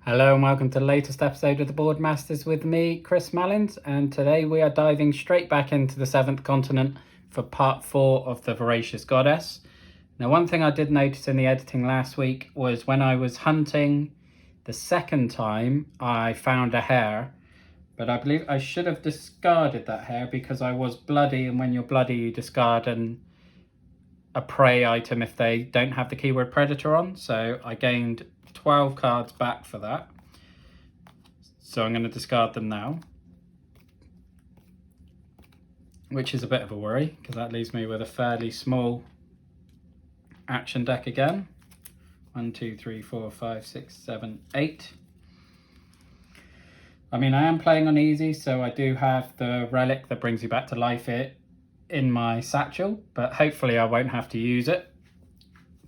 Hello and welcome to the latest episode of the Boardmasters with me, Chris Mullins, and today we are diving straight back into the seventh continent for part 4 of the Voracious Goddess. Now, one thing I did notice in the editing last week was when I was hunting the second time, I found a hare, but I believe I should have discarded that hare because I was bloody, and when you're bloody you discard a prey item if they don't have the keyword predator on, so I gained 12 cards back for that. So I'm going to discard them now, which is a bit of a worry because that leaves me with a fairly small action deck again. 1, 2, 3, 4, 5, 6, 7, 8. I mean, I am playing on easy, so I do have the relic that brings you back to life in my satchel, but hopefully I won't have to use it.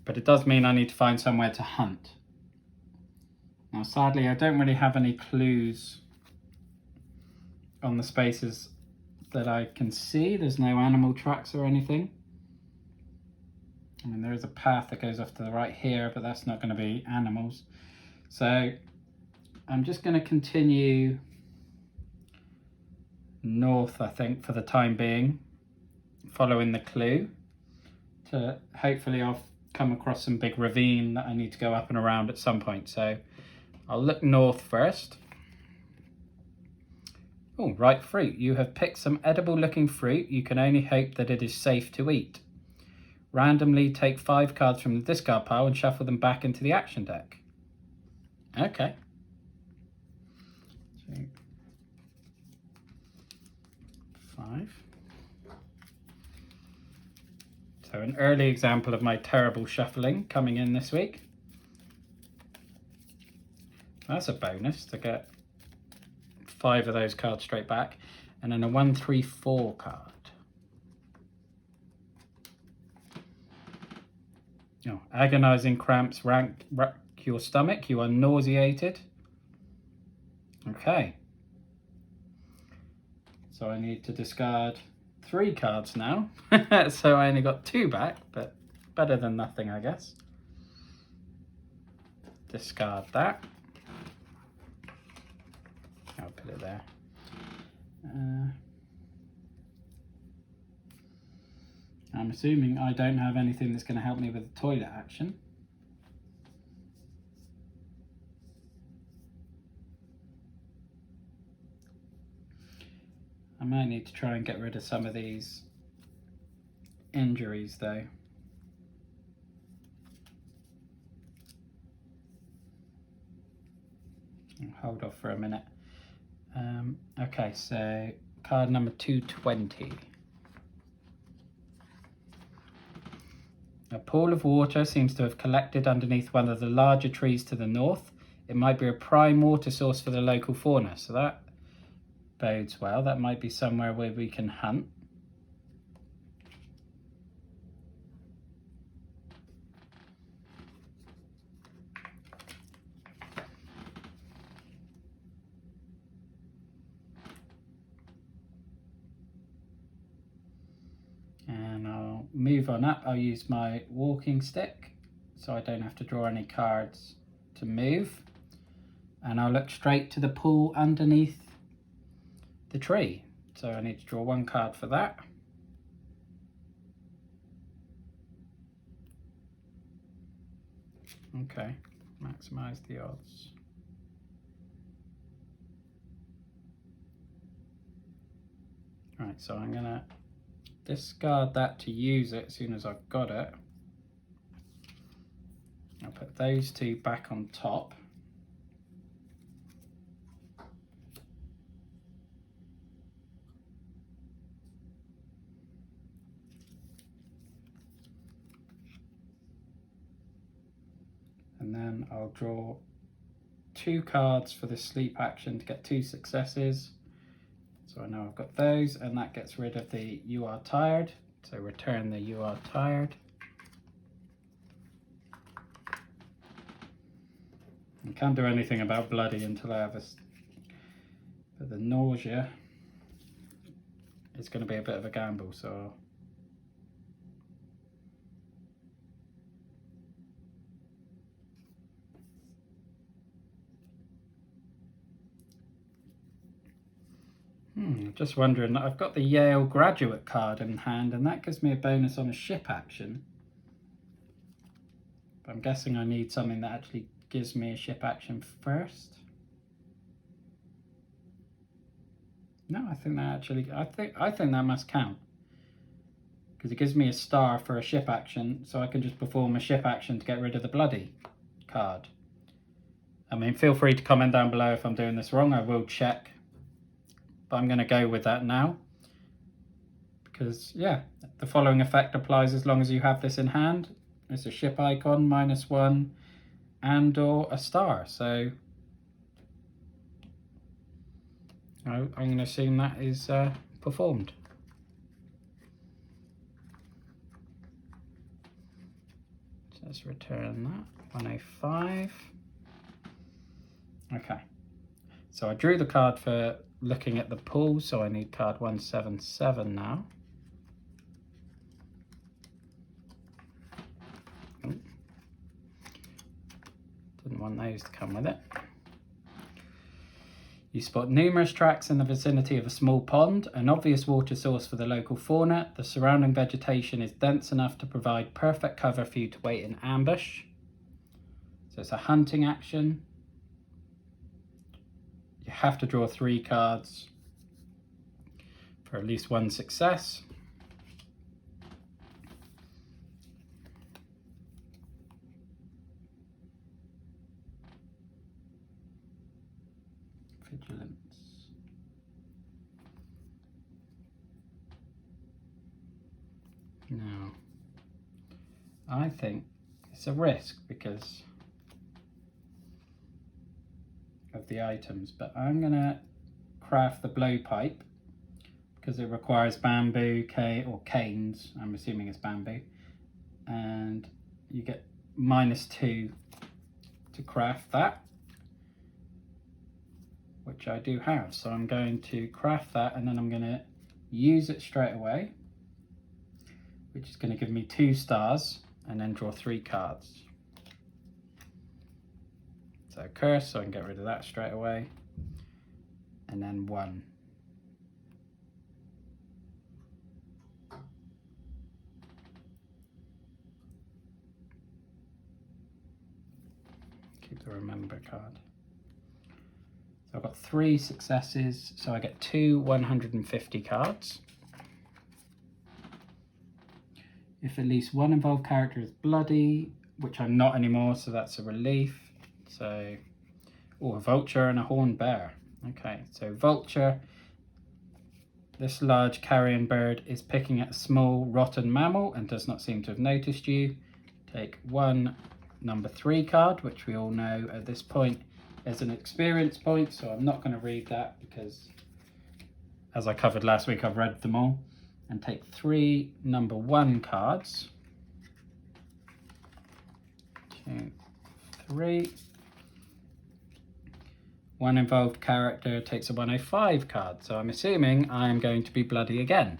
But it does mean I need to find somewhere to hunt. Now, sadly, I don't really have any clues on the spaces that I can see. There's no animal tracks or anything. I mean, there is a path that goes off to the right here, but that's not going to be animals. So I'm just going to continue north, I think, for the time being, following the clue. To hopefully I'll come across some big ravine that I need to go up and around at some point. So I'll look north first. Oh, ripe fruit. You have picked some edible looking fruit. You can only hope that it is safe to eat. Randomly take 5 cards from the discard pile and shuffle them back into the action deck. Okay. 2, 5. So an early example of my terrible shuffling coming in this week. That's a bonus to get 5 of those cards straight back. And then a 1, 3, 4 card. Oh, agonizing cramps rack your stomach. You are nauseated. Okay. So I need to discard 3 cards now. So I only got 2 back, but better than nothing, I guess. Discard that. I'll put it there. I'm assuming I don't have anything that's going to help me with the toilet action. I might need to try and get rid of some of these injuries though. I'll hold off for a minute. Okay, so card number 220. A pool of water seems to have collected underneath one of the larger trees to the north. It might be a prime water source for the local fauna, so that bodes well. That might be somewhere where we can hunt. And I'll move on up. I'll use my walking stick so I don't have to draw any cards to move. And I'll look straight to the pool underneath the tree. So I need to draw 1 card for that. Okay, maximize the odds. Right, so I'm gonna discard that to use it as soon as I've got it. I'll put those 2 back on top. And then I'll draw 2 cards for the sleep action to get 2 successes. So I know I've got those, and that gets rid of the you are tired. So return the you are tired. I can't do anything about bloody until I have but the nausea is going to be a bit of a gamble, so Just wondering, I've got the Yale graduate card in hand and that gives me a bonus on a ship action. But I'm guessing I need something that actually gives me a ship action first. No, I think that actually, I think that must count. Because it gives me a star for a ship action, so I can just perform a ship action to get rid of the bloody card. I mean, feel free to comment down below if I'm doing this wrong, I will check. But I'm going to go with that now. Because, yeah, the following effect applies as long as you have this in hand. It's a ship icon, -1, and or a star. So I'm going to assume that is performed. So let's return that, 105. Okay, so I drew the card for looking at the pool, so I need card 177 now. Didn't want those to come with it. You spot numerous tracks in the vicinity of a small pond, an obvious water source for the local fauna. The surrounding vegetation is dense enough to provide perfect cover for you to wait in ambush. So it's a hunting action. You have to draw 3 cards for at least 1 success. Vigilance. Now, I think it's a risk because of the items, but I'm gonna craft the blowpipe because it requires bamboo, or canes, I'm assuming it's bamboo, and you get -2 to craft that, which I do have. So I'm going to craft that and then I'm going to use it straight away, which is going to give me 2 stars and then draw 3 cards. So curse, so I can get rid of that straight away, and then 1. Keep the remember card. So I've got 3 successes, so I get 2 150 cards. If at least one involved character is bloody, which I'm not anymore, so that's a relief. So, a vulture and a horned bear. Okay, so vulture, this large carrion bird is picking at a small rotten mammal and does not seem to have noticed you. Take 1 number 3 card, which we all know at this point is an experience point, so I'm not going to read that because, as I covered last week, I've read them all. And take 3 number 1 cards. 2, 3. One involved character takes a 105 card, so I'm assuming I'm going to be bloody again.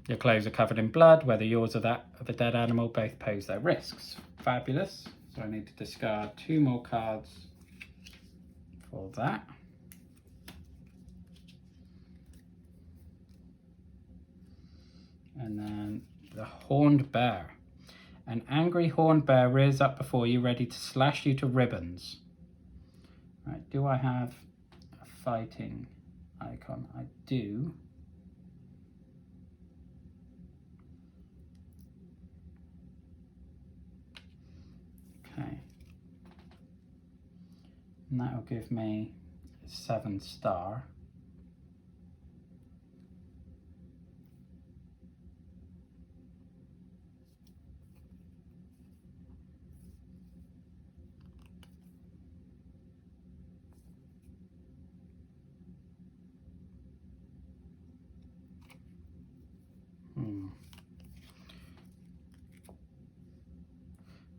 Your clothes are covered in blood, whether yours or that of a dead animal, both pose their risks. Fabulous. So I need to discard 2 more cards for that. And then the horned bear. An angry horned bear rears up before you, ready to slash you to ribbons. Right, do I have a fighting icon? I do. Okay. And that will give me a 7 star.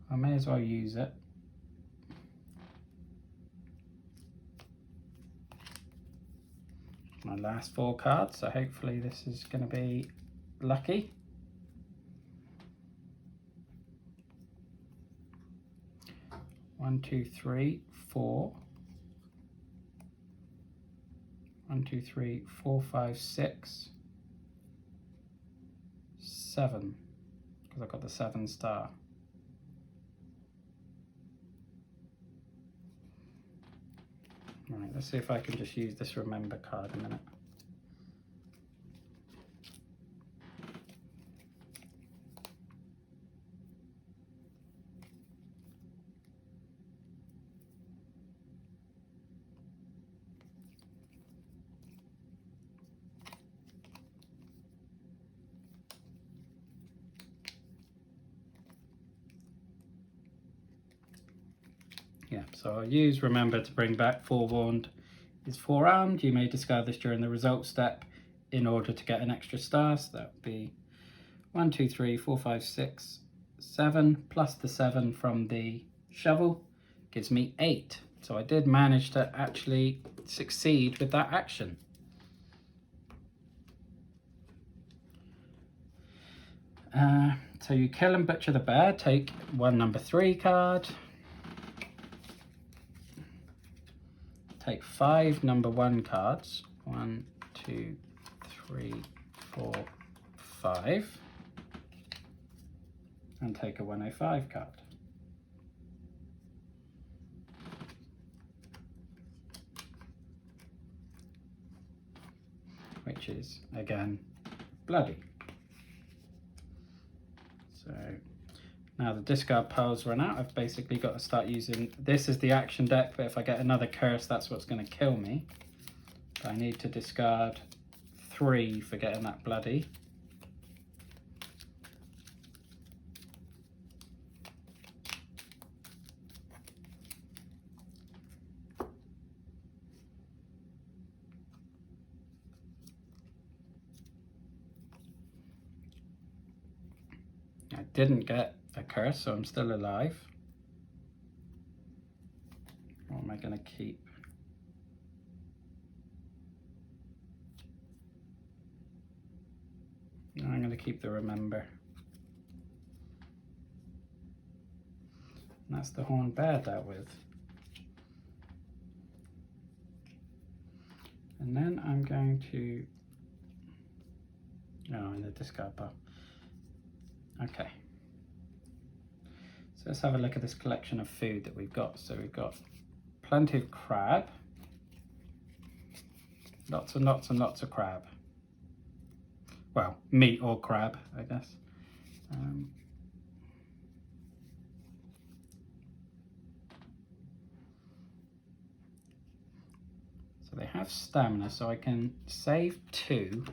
I may as well use it. My last 4 cards, so hopefully this is going to be lucky. One, 2, 3, 4. 1, 2, 3, 4, 5, 6, 7, because I've got the 7 star. Right, let's see if I can just use this remember card a minute. Yeah, so I'll use remember to bring back forewarned is forearmed. You may discard this during the result step in order to get an extra star. So that would be 1, 2, 3, 4, 5, 6, 7 plus the 7 from the shovel gives me 8. So I did manage to actually succeed with that action. So you kill and butcher the bear, take 1 number 3 card. Take 5 number 1 cards. 1, 2, 3, 4, 5. And take a 105 card. Which is, again, bloody. So now the discard piles run out. I've basically got to start using, this is the action deck, but if I get another curse, that's what's going to kill me. But I need to discard 3 for getting that bloody. I didn't get a curse, so I'm still alive. What am I going to keep? No, I'm going to keep the remember. And that's the horned bear dealt with. And then I'm going to, oh, in the discard pile. Okay. So let's have a look at this collection of food that we've got. So we've got plenty of crab. Lots and lots and lots of crab. Well, meat or crab, I guess. So they have stamina, so I can save 2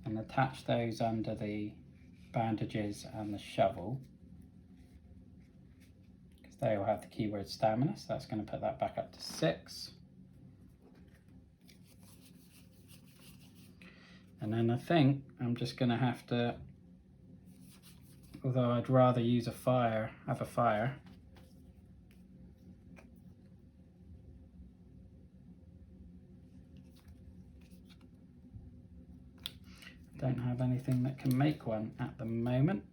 and attach those under the bandages and the shovel, because they will have the keyword stamina, so that's going to put that back up to 6. And then I think I'm just going to have to, although I'd rather use a fire, have a fire. Don't have anything that can make one at the moment.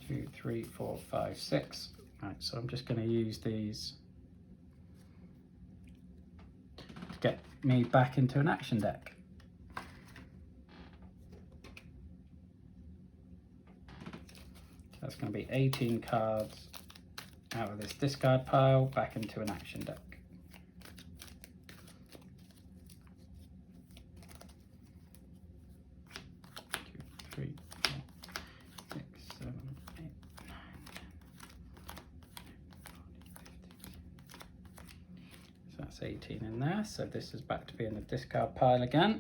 Two, 3, 4, 5, 6. Right, so I'm just going to use these to get me back into an action deck. That's going to be 18 cards out of this discard pile back into an action deck. 2, 3, 4, 6, 7, 8, 9, 10. So that's 18 in there. So this is back to being the discard pile again.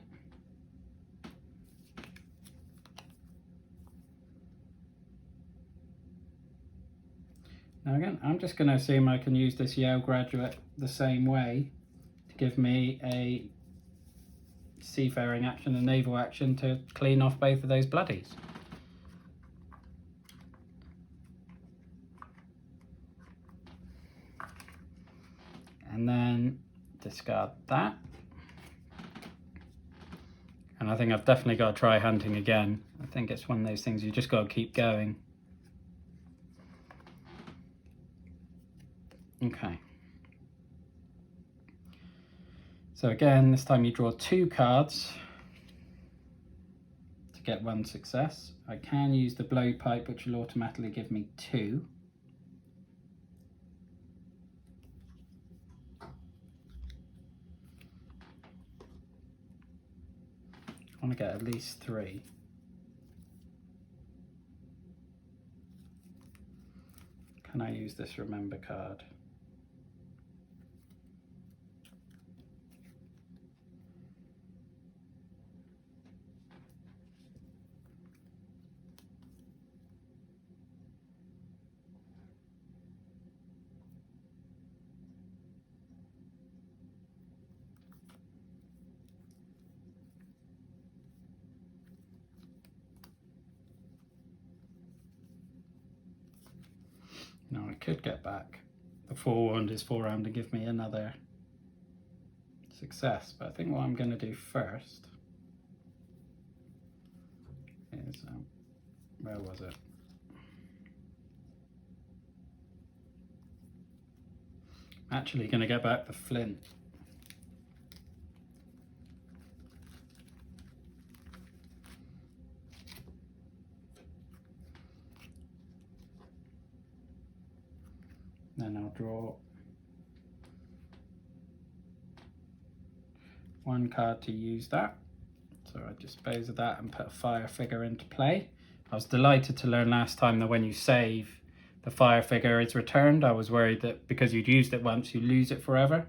Now again, I'm just going to assume I can use this Yale graduate the same way to give me a seafaring action and naval action to clean off both of those bloodies. And then discard that. And I think I've definitely got to try hunting again. I think it's one of those things you just got to keep going. Okay. So again, this time you draw 2 cards to get 1 success. I can use the blowpipe, which will automatically give me 2. I want to get at least 3. Can I use this remember card? No, I could get back the forewarned is forearmed and give me another success, but I think what I'm going to do first is, where was it? I'm actually going to get back the flint. Then I'll draw 1 card to use that. So I dispose of that and put a fire figure into play. I was delighted to learn last time that when you save, the fire figure is returned. I was worried that because you'd used it once, you lose it forever.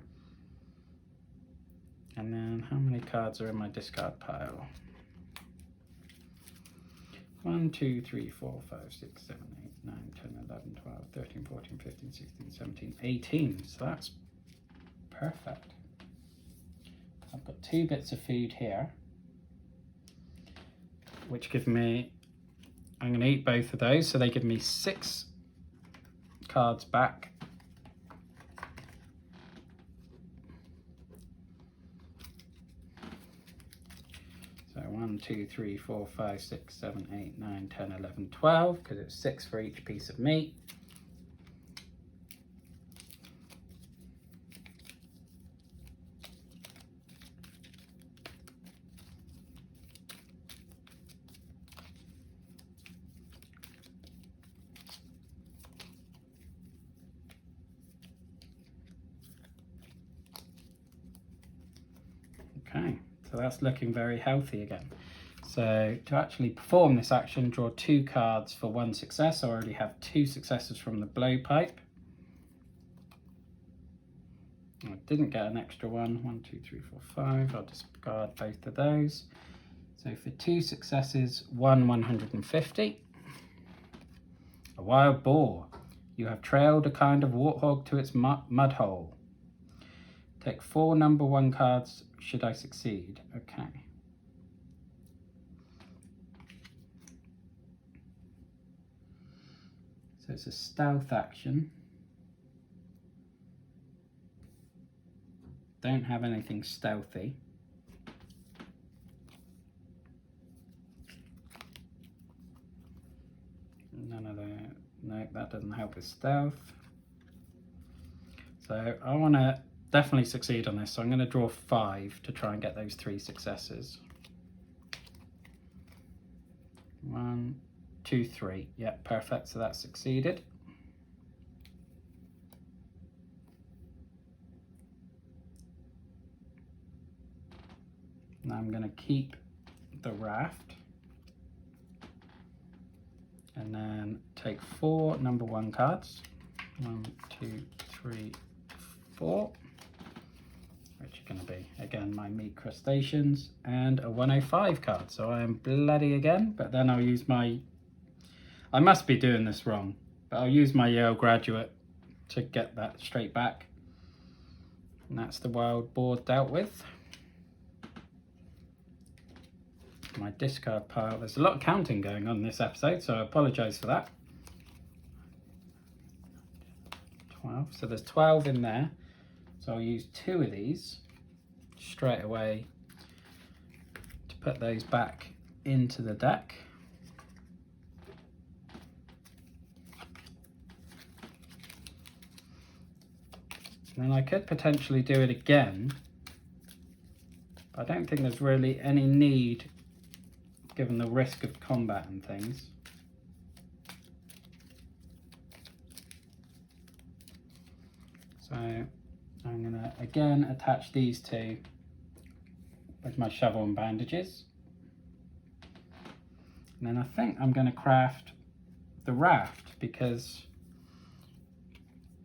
And then how many cards are in my discard pile? 1, 2, 3, 4, 5, 6, 7, 8, 9, 10, 11, 12, 13, 14, 15, 16, 17, 18. So that's perfect. I've got 2 bits of food here, which give me, I'm going to eat both of those, so they give me 6 cards back. So 1, 2, 3, 4, 5, 6, 7, 8, 9, 10, 11, 12, because it's 6 for each piece of meat. Okay, so that's looking very healthy again. So to actually perform this action, draw 2 cards for 1 success. I already have 2 successes from the blowpipe. I didn't get an extra one. 1, 2, 3, 4, 5. I'll discard both of those. So for 2 successes, 150. A wild boar. You have trailed a kind of warthog to its mud hole. Take 4 number 1 cards should I succeed. Okay. So it's a stealth action. Don't have anything stealthy. None of that. No, that doesn't help with stealth. So I want to definitely succeed on this, so I'm going to draw 5 to try and get those 3 successes. 1, 2, 3. Yeah, perfect. So that's succeeded. Now I'm going to keep the raft and then take 4 number 1 cards. 1, 2, 3, 4. Which are going to be, again, my meat crustaceans, and a 105 card. So I am bloody again, but then I'll use my, I must be doing this wrong, but I'll use my Yale graduate to get that straight back. And that's the wild boar dealt with. My discard pile, there's a lot of counting going on in this episode, so I apologise for that. 12, so there's 12 in there. So I'll use 2 of these straight away to put those back into the deck. And I could potentially do it again, but I don't think there's really any need given the risk of combat and things. So I'm going to again attach these two with my shovel and bandages. And then I think I'm going to craft the raft, because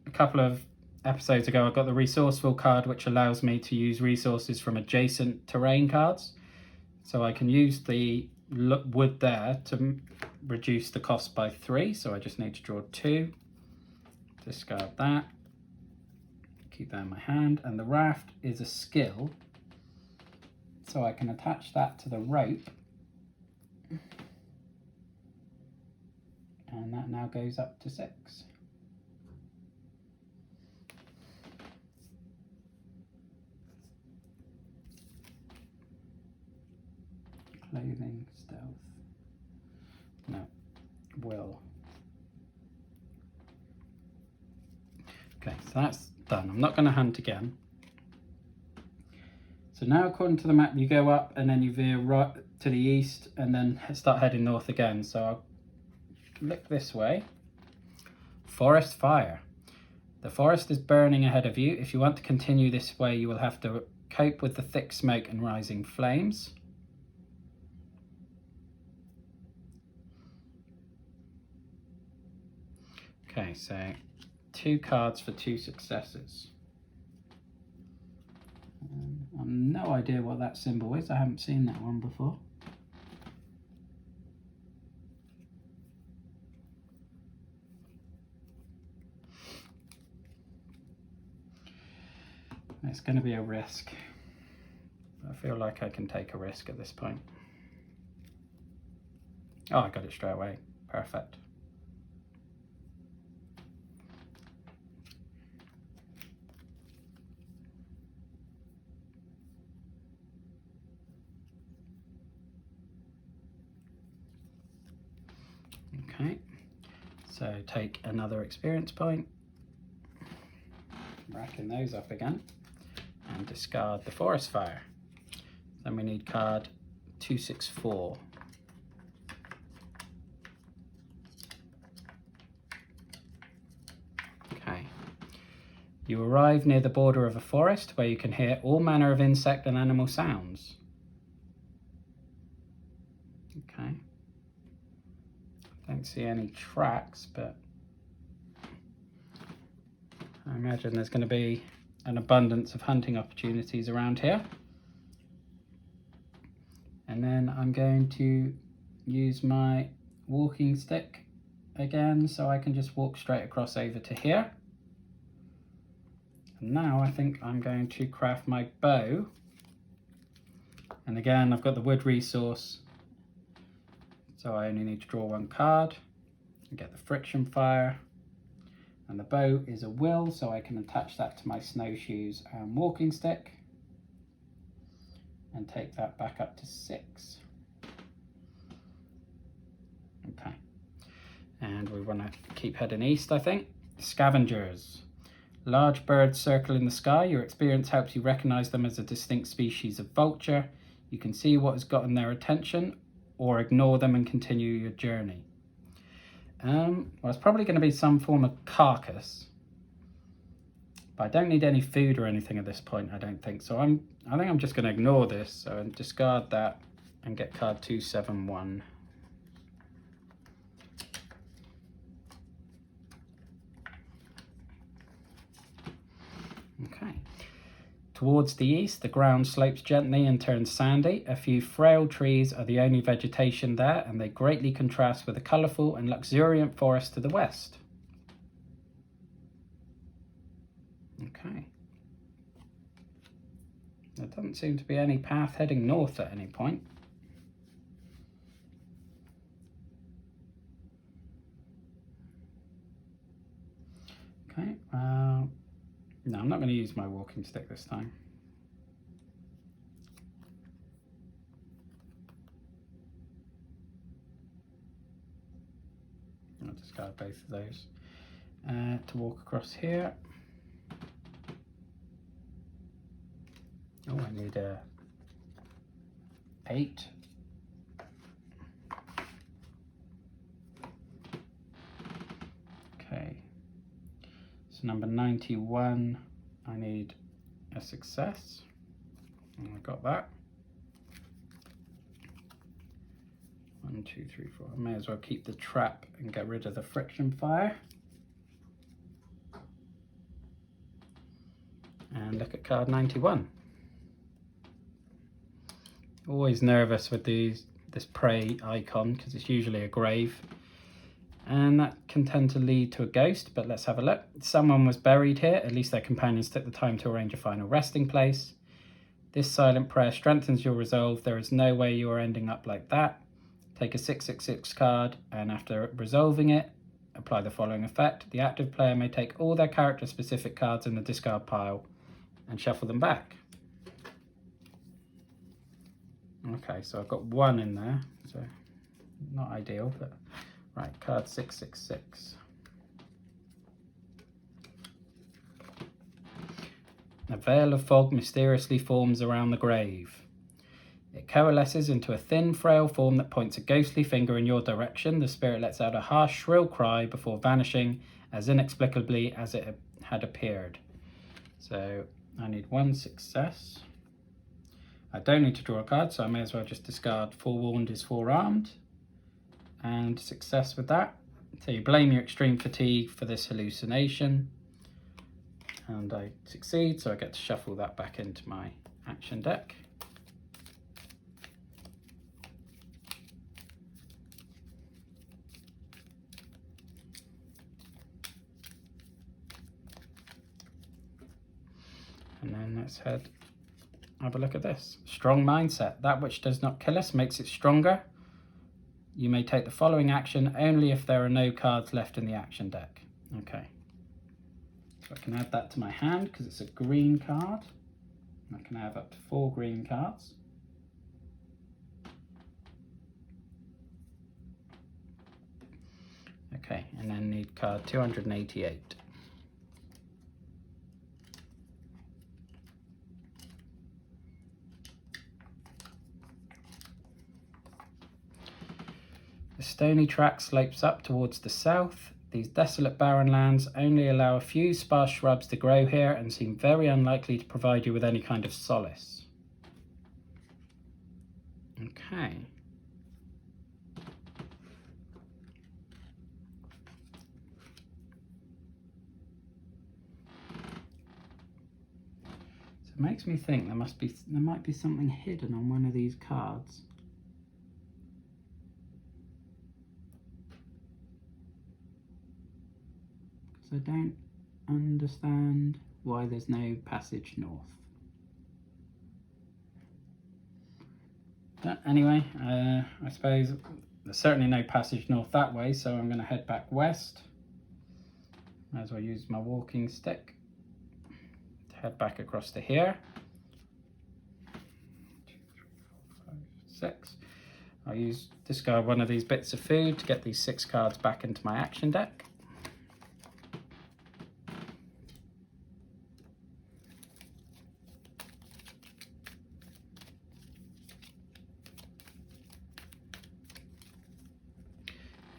a couple of episodes ago I got the resourceful card, which allows me to use resources from adjacent terrain cards. So I can use the wood there to reduce the cost by 3. So I just need to draw 2. Discard that. Keep that in my hand. And the raft is a skill, so I can attach that to the rope. And that now goes up to 6. Clothing, stealth. No, will. Okay, so that's done. I'm not going to hunt again. So now, according to the map, you go up and then you veer right to the east and then start heading north again. So I'll look this way. Forest fire. The forest is burning ahead of you. If you want to continue this way, you will have to cope with the thick smoke and rising flames. Okay, so 2 cards for 2 successes. I've no idea what that symbol is. I haven't seen that one before. It's going to be a risk. I feel like I can take a risk at this point. Oh, I got it straight away. Perfect. Okay, so take another experience point, racking those up again, and discard the forest fire. Then we need card 264. Okay, you arrive near the border of a forest where you can hear all manner of insect and animal sounds. Okay. Don't see any tracks, but I imagine there's going to be an abundance of hunting opportunities around here. And then I'm going to use my walking stick again, so I can just walk straight across over to here. And now I think I'm going to craft my bow. And again, I've got the wood resource, so I only need to draw 1 card and get the friction fire. And the bow is a will, so I can attach that to my snowshoes and walking stick and take that back up to 6. Okay, and we want to keep heading east, I think. Scavengers. Large birds circle in the sky. Your experience helps you recognize them as a distinct species of vulture. You can see what has gotten their attention or ignore them and continue your journey. Well, it's probably going to be some form of carcass, but I don't need any food or anything at this point, I don't think. So I think I'm just going to ignore this, so discard that and get card 271. Okay. Towards the east, the ground slopes gently and turns sandy. A few frail trees are the only vegetation there, and they greatly contrast with the colourful and luxuriant forest to the west. Okay. There doesn't seem to be any path heading north at any point. Okay, no, I'm not going to use my walking stick this time. discard both of those. To walk across here. Oh, I need a 8. Okay. So number 91, I need a success. And I got that. 1, 2, 3, 4. I may as well keep the trap and get rid of the friction fire. And look at card 91. Always nervous with this prey icon because it's usually a grave. And that can tend to lead to a ghost, but let's have a look. Someone was buried here. At least their companions took the time to arrange a final resting place. This silent prayer strengthens your resolve. There is no way you are ending up like that. Take a 666 card, and after resolving it, apply the following effect. The active player may take all their character-specific cards in the discard pile and shuffle them back. Okay, so I've got 1 in there, so not ideal, but right, card 666. A veil of fog mysteriously forms around the grave. It coalesces into a thin, frail form that points a ghostly finger in your direction. The spirit lets out a harsh, shrill cry before vanishing as inexplicably as it had appeared. So I need 1 success. I don't need to draw a card, so I may as well just discard Forewarned is Forearmed. And success with that. So you blame your extreme fatigue for this hallucination. And I succeed, so I get to shuffle that back into my action deck. And then let's have a look at this. Strong mindset. That which does not kill us makes it stronger. You may take the following action only if there are no cards left in the action deck. Okay. So I can add that to my hand because it's a green card. I can have up to 4 green cards. Okay, and then need card 288. The stony track slopes up towards the south. These desolate barren lands only allow a few sparse shrubs to grow here and seem very unlikely to provide you with any kind of solace. Okay. So it makes me think there might be something hidden on one of these cards. I don't understand why there's no passage north. But anyway, I suppose there's certainly no passage north that way, so I'm going to head back west. Might as well use my walking stick to head back across to here. 2, 3, 4, 5, 6. I'll discard one of these bits of food to get these 6 cards back into my action deck.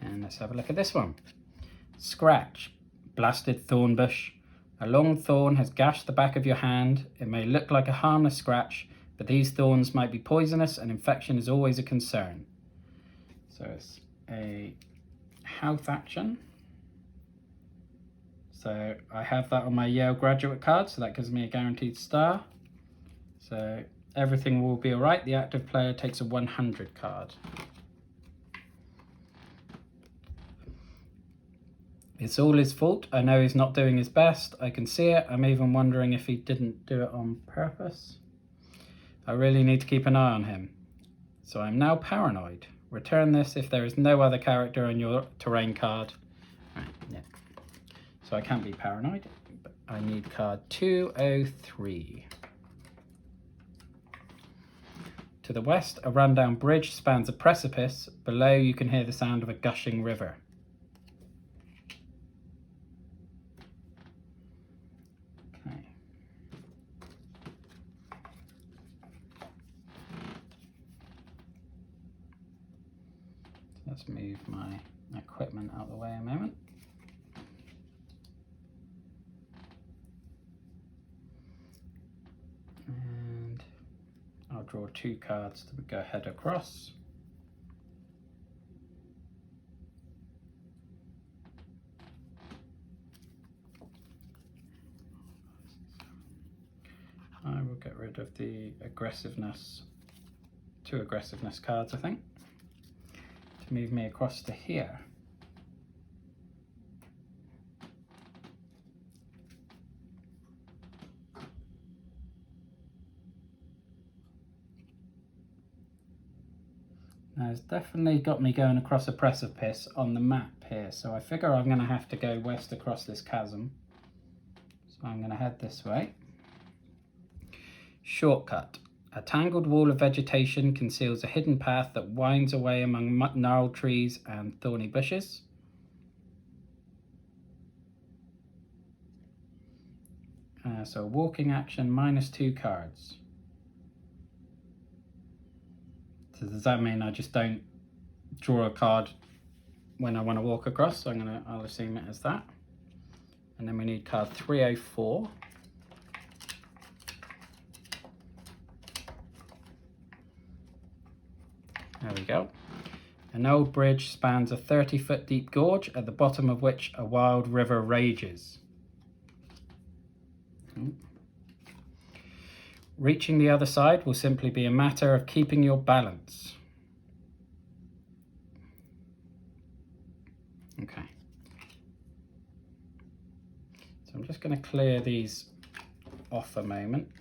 And let's have a look at this one. Scratch, blasted thorn bush. A long thorn has gashed the back of your hand. It may look like a harmless scratch, but these thorns might be poisonous and infection is always a concern. So it's a health action. So I have that on my Yale graduate card, so that gives me a guaranteed star. So everything will be all right. The active player takes a 100 card. It's all his fault. I know he's not doing his best. I can see it. I'm even wondering if he didn't do it on purpose. I really need to keep an eye on him. So I'm now paranoid. Return this if there is no other character on your terrain card. Right, yeah. So I can't be paranoid, but I need card 203. To the west, a rundown bridge spans a precipice. Below, you can hear the sound of a gushing river. Let's move my equipment out of the way a moment. And I'll draw 2 cards to go head across. I will get rid of the aggressiveness, 2 aggressiveness cards I think, to move me across to here. Now it's definitely got me going across a precipice on the map here, so I figure I'm going to have to go west across this chasm. So I'm going to head this way. Shortcut. A tangled wall of vegetation conceals a hidden path that winds away among gnarled trees and thorny bushes. So walking action, -2 cards. So does that mean I just don't draw a card when I want to walk across? So I'll assume it as that. And then we need card 304. There we go. An old bridge spans a 30-foot deep gorge, at the bottom of which a wild river rages. Reaching the other side will simply be a matter of keeping your balance. Okay. So I'm just going to clear these off a moment.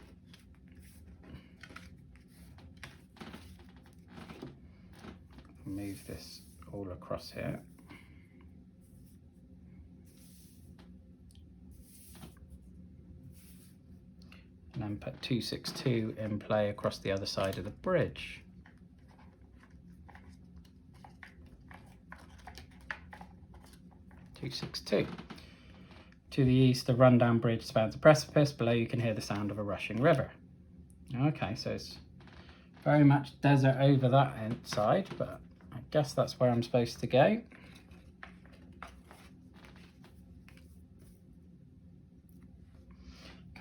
Move this all across here. And then put 262 in play across the other side of the bridge. (262). To the east, the rundown bridge spans a precipice. Below you can hear the sound of a rushing river. Okay, so it's very much desert over that side, but I guess that's where I'm supposed to go.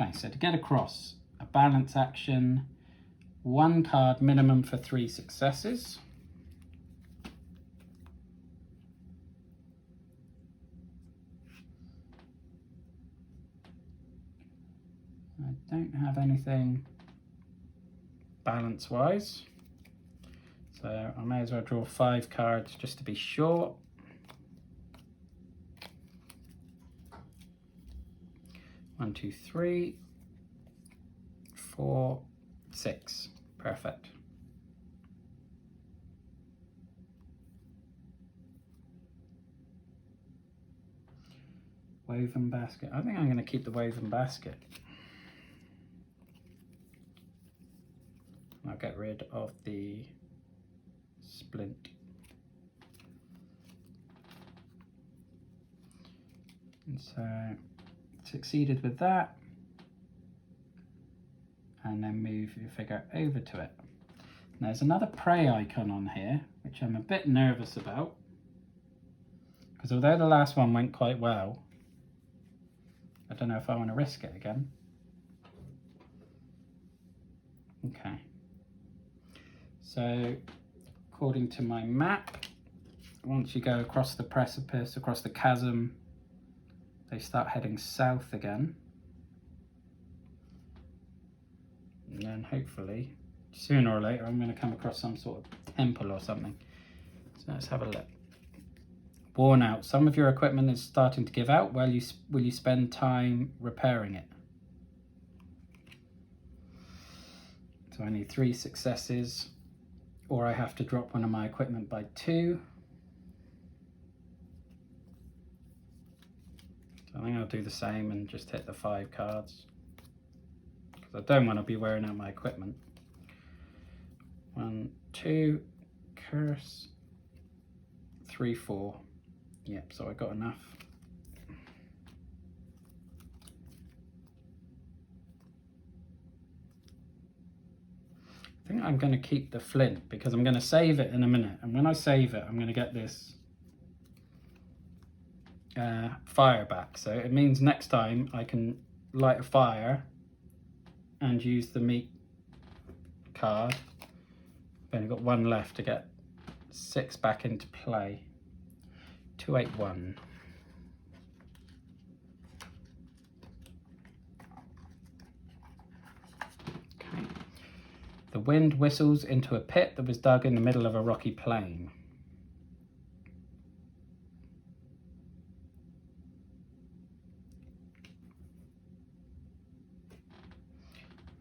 Okay, so to get across, a balance action, 1 card minimum for 3 successes. I don't have anything balance-wise, so I may as well draw 5 cards just to be sure. One, 2, 3, 4, 6. Perfect. Woven basket. I think I'm going to keep the woven basket. I'll get rid of the splint. And so succeeded with that. And then move your figure over to it. And there's another prey icon on here, which I'm a bit nervous about. Because although the last one went quite well, I don't know if I want to risk it again. Okay. So, according to my map, once you go across the precipice, across the chasm, they start heading south again. And then hopefully, sooner or later, I'm going to come across some sort of temple or something. So let's have a look. Worn out. Some of your equipment is starting to give out. Will you spend time repairing it? So I need 3 successes, or I have to drop one of my equipment by 2. So I think I'll do the same and just hit the 5 cards, because I don't want to be wearing out my equipment. 1, 2, curse, 3, 4. Yep, so I got enough. I think I'm going to keep the flint because I'm going to save it in a minute, and when I save it I'm going to get this fire back, so it means next time I can light a fire and use the meat card. I've only got one left to get 6 back into play. 281. Okay. The wind whistles into a pit that was dug in the middle of a rocky plain.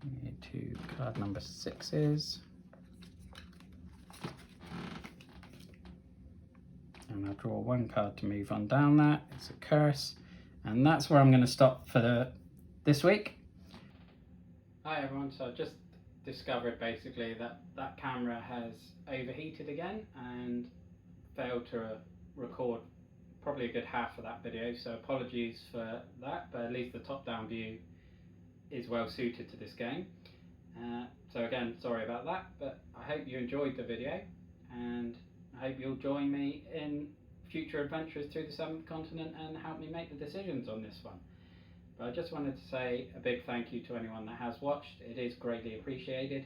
We need 2 card number 6s. And I'll draw 1 card to move on down that. It's a curse. And that's where I'm going to stop for this week. Hi everyone, so I've just discovered basically that that camera has overheated again and failed to record probably a good half of that video, so apologies for that, but at least the top down view is well suited to this game. So again, sorry about that, but I hope you enjoyed the video, and I hope you'll join me in future adventures through the 7th continent and help me make the decisions on this one. But I just wanted to say a big thank you to anyone that has watched. It is greatly appreciated,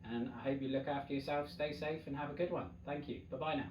and I hope you look after yourself, stay safe and have a good one. Thank you. Bye bye now.